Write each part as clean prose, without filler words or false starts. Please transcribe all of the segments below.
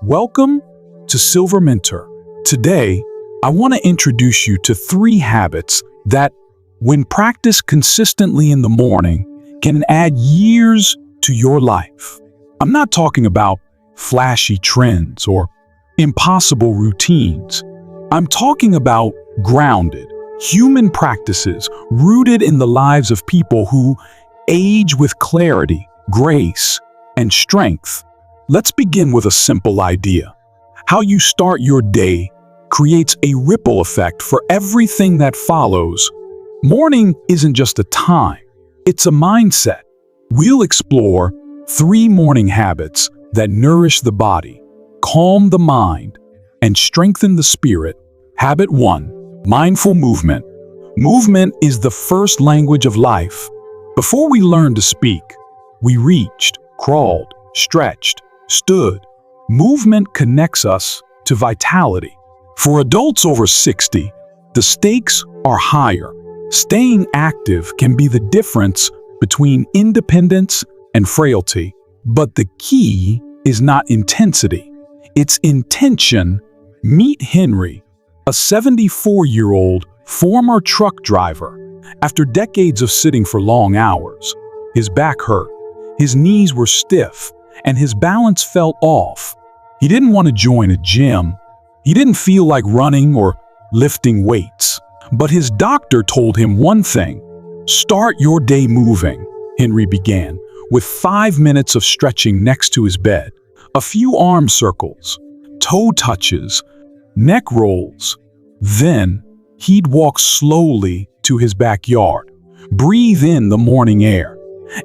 Welcome to SilverMentor. Today, I want to introduce you to 3 habits that, when practiced consistently in the morning, can add years to your life. I'm not talking about flashy trends or impossible routines. I'm talking about grounded, human practices rooted in the lives of people who age with clarity, grace, and strength. Let's begin with a simple idea. How you start your day creates a ripple effect for everything that follows. Morning isn't just a time, it's a mindset. We'll explore 3 morning habits that nourish the body, calm the mind, and strengthen the spirit. Habit 1. Mindful movement. Movement is the first language of life. Before we learned to speak, we reached, crawled, stretched, stood. Movement connects us to vitality. For adults over 60, the stakes are higher. Staying active can be the difference between independence and frailty. But the key is not intensity, it's intention. Meet Henry, a 74-year-old former truck driver. After decades of sitting for long hours, his back hurt, his knees were stiff, and his balance felt off. He didn't want to join a gym. He didn't feel like running or lifting weights. But his doctor told him one thing: start your day moving. Henry began with 5 minutes of stretching next to his bed, a few arm circles, toe touches, neck rolls. Then he'd walk slowly to his backyard, breathe in the morning air,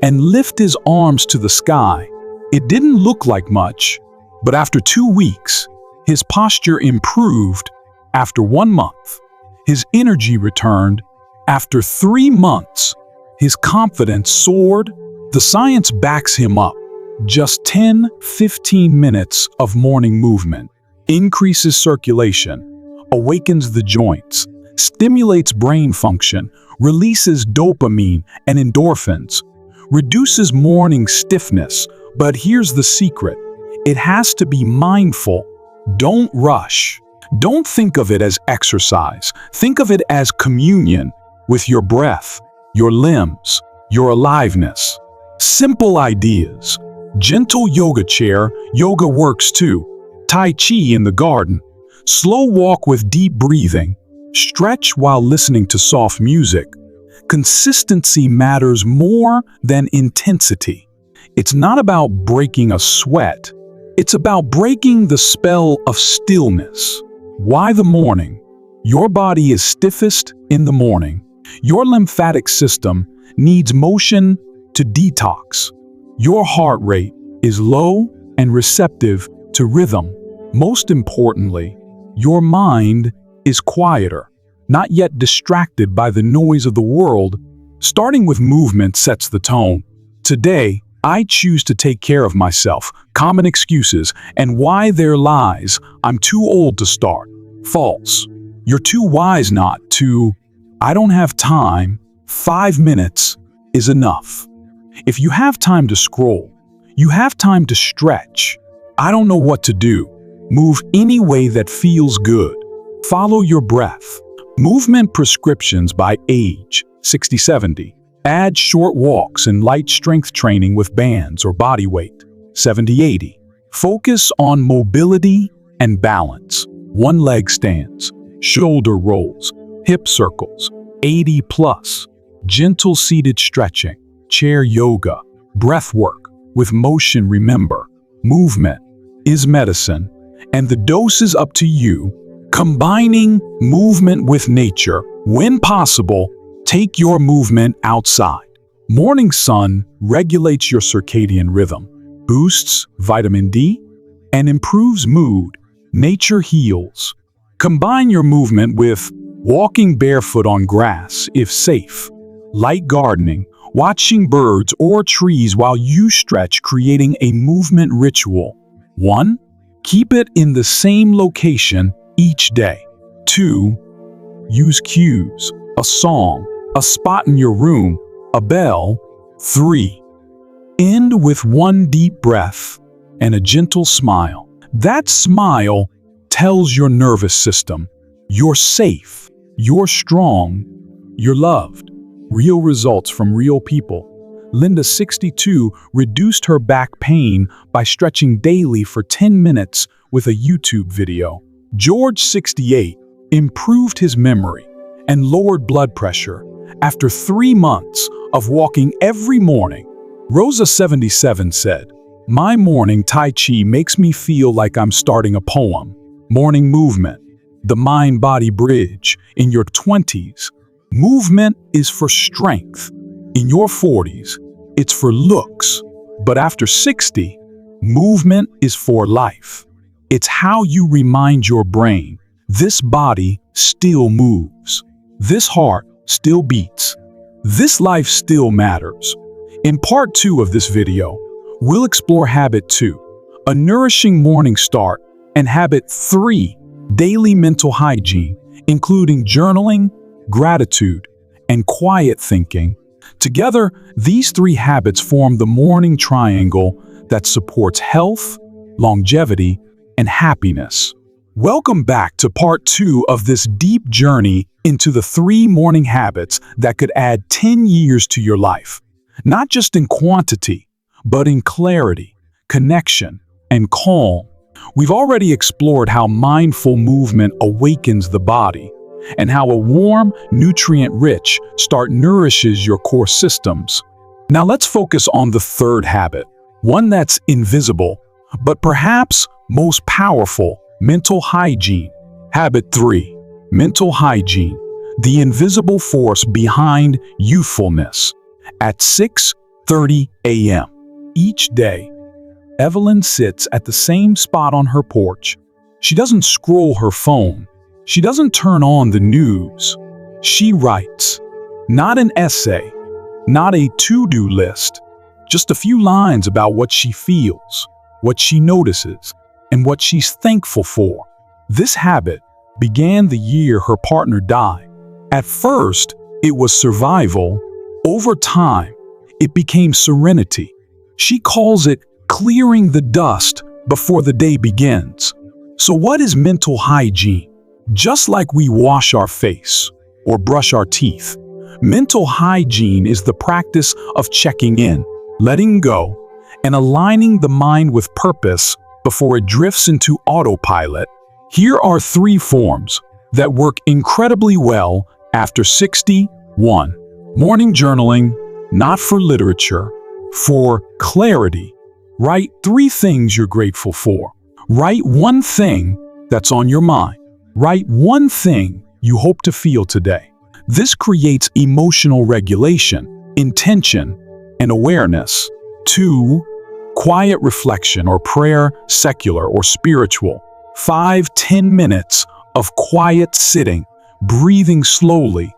and lift his arms to the sky. It didn't look like much, but after 2 weeks, his posture improved. After 1 month, his energy returned. After 3 months, his confidence soared. The science backs him up. Just 10-15 minutes of morning movement increases circulation, awakens the joints, stimulates brain function, releases dopamine and endorphins, reduces morning stiffness. But here's the secret: it has to be mindful. Don't rush. Don't think of it as exercise. Think of it as communion with your breath, your limbs, your aliveness. Simple ideas. Gentle yoga chair, yoga works too. Tai Chi in the garden. Slow walk with deep breathing. Stretch while listening to soft music. Consistency matters more than intensity. It's not about breaking a sweat. It's about breaking the spell of stillness. Why the morning? Your body is stiffest in the morning. Your lymphatic system needs motion to detox. Your heart rate is low and receptive to rhythm. Most importantly, your mind is quieter, not yet distracted by the noise of the world. Starting with movement sets the tone. Today, I choose to take care of myself. Common excuses and why they're lies. I'm too old to start. False. You're too wise not to. I don't have time. 5 minutes is enough. If you have time to scroll, you have time to stretch. I don't know what to do. Move any way that feels good. Follow your breath. Movement prescriptions by age 60-70. Add short walks and light strength training with bands or body weight 70-80. Focus on mobility and balance. 1 leg stands, shoulder rolls, hip circles 80+. Gentle seated stretching, chair yoga, breath work with motion. Remember, movement is medicine, and the dose is up to you. Combining movement with nature. When possible, take your movement outside. Morning sun regulates your circadian rhythm, boosts vitamin D, and improves mood. Nature heals. Combine your movement with walking barefoot on grass if safe, light gardening, watching birds or trees while you stretch, creating a movement ritual. 1. Keep it in the same location each day. 2. Use cues, a song, a spot in your room, a bell. 3. End with 1 deep breath and a gentle smile. That smile tells your nervous system, you're safe, you're strong, you're loved. Real results from real people. Linda, 62, reduced her back pain by stretching daily for 10 minutes with a YouTube video. George, 68, improved his memory and lowered blood pressure after 3 months of walking every morning. Rosa, 77, said, "My morning Tai Chi makes me feel like I'm starting a poem." Morning movement, the mind-body bridge. In your 20s, movement is for strength. In your 40s, it's for looks. But after 60, movement is for life. It's how you remind your brain, this body still moves. This heart still beats. This life still matters. In part 2 of this video, we'll explore habit 2, a nourishing morning start, and habit 3, daily mental hygiene, including journaling, gratitude, and quiet thinking. Together, these 3 habits form the morning triangle that supports health, longevity, and happiness. Welcome back to part 2 of this deep journey into the 3 morning habits that could add 10 years to your life. Not just in quantity, but in clarity, connection, and calm. We've already explored how mindful movement awakens the body, and how a warm, nutrient-rich start nourishes your core systems. Now let's focus on the 3rd habit, one that's invisible, but perhaps most powerful: mental hygiene. Habit 3, mental hygiene, the invisible force behind youthfulness. At 6:30 a.m. each day, Evelyn sits at the same spot on her porch. She doesn't scroll her phone. She doesn't turn on the news. She writes. Not an essay, not a to-do list, just a few lines about what she feels, what she notices, and what she's thankful for. This habit began the year her partner died. At first, it was survival. Over time, it became serenity. She calls it clearing the dust before the day begins. So what is mental hygiene? Just like we wash our face or brush our teeth, mental hygiene is the practice of checking in, letting go, and aligning the mind with purpose before it drifts into autopilot. Here are 3 forms that work incredibly well after 61. Morning journaling, not for literature, for clarity. Write 3 things you're grateful for. Write 1 thing that's on your mind. Write 1 thing you hope to feel today. This creates emotional regulation, intention, and awareness. 2, quiet reflection or prayer, secular or spiritual. 5-10 minutes of quiet sitting, breathing slowly,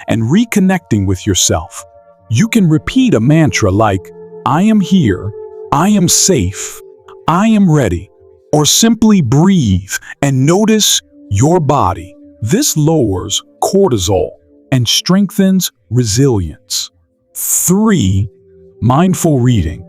and reconnecting with yourself. You can repeat a mantra like, I am here, I am safe, I am ready, or simply breathe and notice your body. This lowers cortisol and strengthens resilience. 3, mindful reading.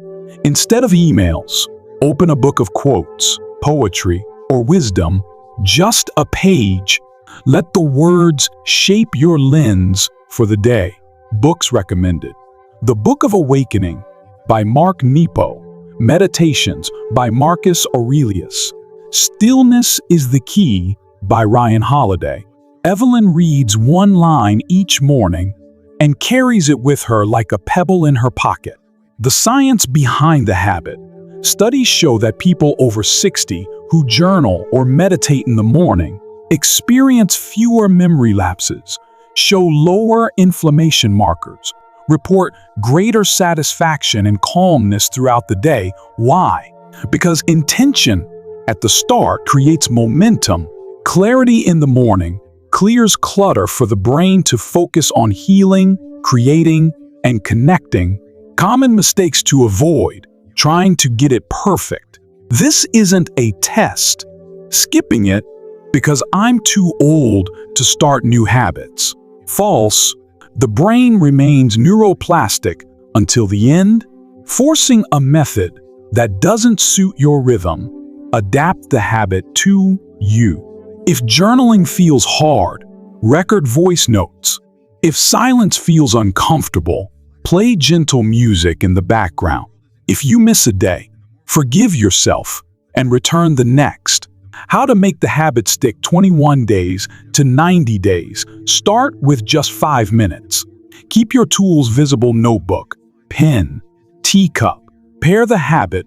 Instead of emails, open a book of quotes, poetry, or wisdom, just a page. Let the words shape your lens for the day. Books recommended: The Book of Awakening by Mark Nepo, Meditations by Marcus Aurelius, Stillness is the Key by Ryan Holiday. Evelyn reads 1 line each morning and carries it with her like a pebble in her pocket. The science behind the habit. Studies show that people over 60 who journal or meditate in the morning experience fewer memory lapses, show lower inflammation markers, report greater satisfaction and calmness throughout the day. Why? Because intention at the start creates momentum. Clarity in the morning clears clutter for the brain to focus on healing, creating, and connecting. Common mistakes to avoid: trying to get it perfect. This isn't a test. Skipping it because I'm too old to start new habits. False. The brain remains neuroplastic until the end. Forcing a method that doesn't suit your rhythm adapt the habit to you. If journaling feels hard, record voice notes. If silence feels uncomfortable, play gentle music in the background. If you miss a day, forgive yourself and return the next. How to make the habit stick: 21 days to 90 days. Start with just 5 minutes. Keep your tools visible: notebook, pen, teacup. Pair the habit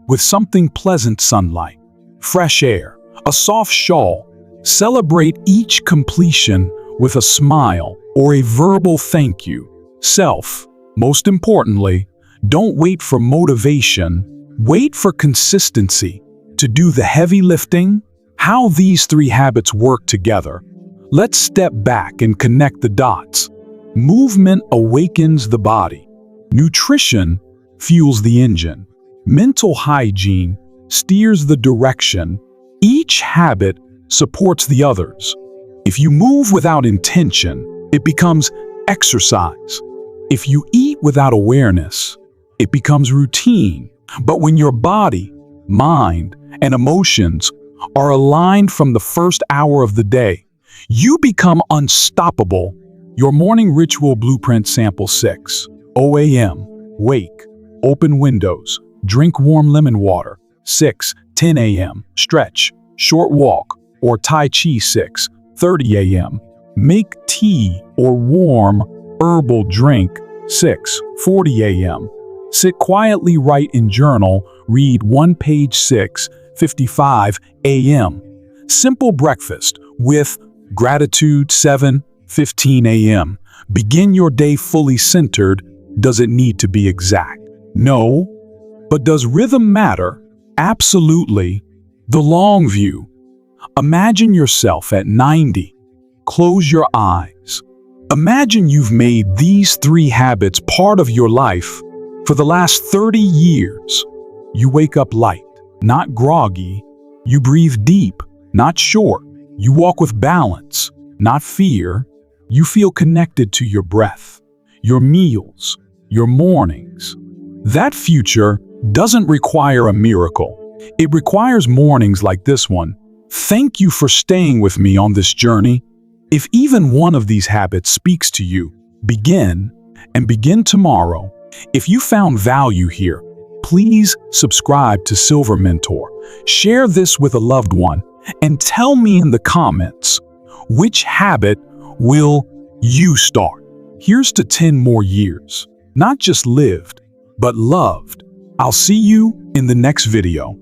with something pleasant: sunlight, fresh air, a soft shawl. Celebrate each completion with a smile or a verbal thank you. Most importantly, don't wait for motivation, wait for consistency to do the heavy lifting. How these 3 habits work together. Let's step back and connect the dots. Movement awakens the body. Nutrition fuels the engine. Mental hygiene steers the direction. Each habit supports the others. If you move without intention, it becomes exercise. If you eat without awareness, it becomes routine. But when your body, mind, and emotions are aligned from the first hour of the day, you become unstoppable. Your morning ritual blueprint: sample 6. 0 a.m. Wake, open windows, drink warm lemon water. 6:10 a.m. Stretch, short walk, or Tai Chi. 6:30 a.m. Make tea or warm herbal drink. 6:40 a.m. Sit quietly, write in journal, read 1 page. 6:55 a.m. Simple breakfast with gratitude. 7:15 a.m. Begin your day fully centered. Does it need to be exact? No. But does rhythm matter? Absolutely. The long view. Imagine yourself at 90. Close your eyes. Imagine you've made these 3 habits part of your life for the last 30 years. You wake up light, not groggy. You breathe deep, not short. You walk with balance, not fear. You feel connected to your breath, your meals, your mornings. That future doesn't require a miracle. It requires mornings like this one. Thank you for staying with me on this journey. If even one of these habits speaks to you, begin tomorrow. If you found value here, please subscribe to SilverMentor. Share this with a loved one and tell me in the comments, which habit will you start? Here's to 10 more years, not just lived, but loved. I'll see you in the next video.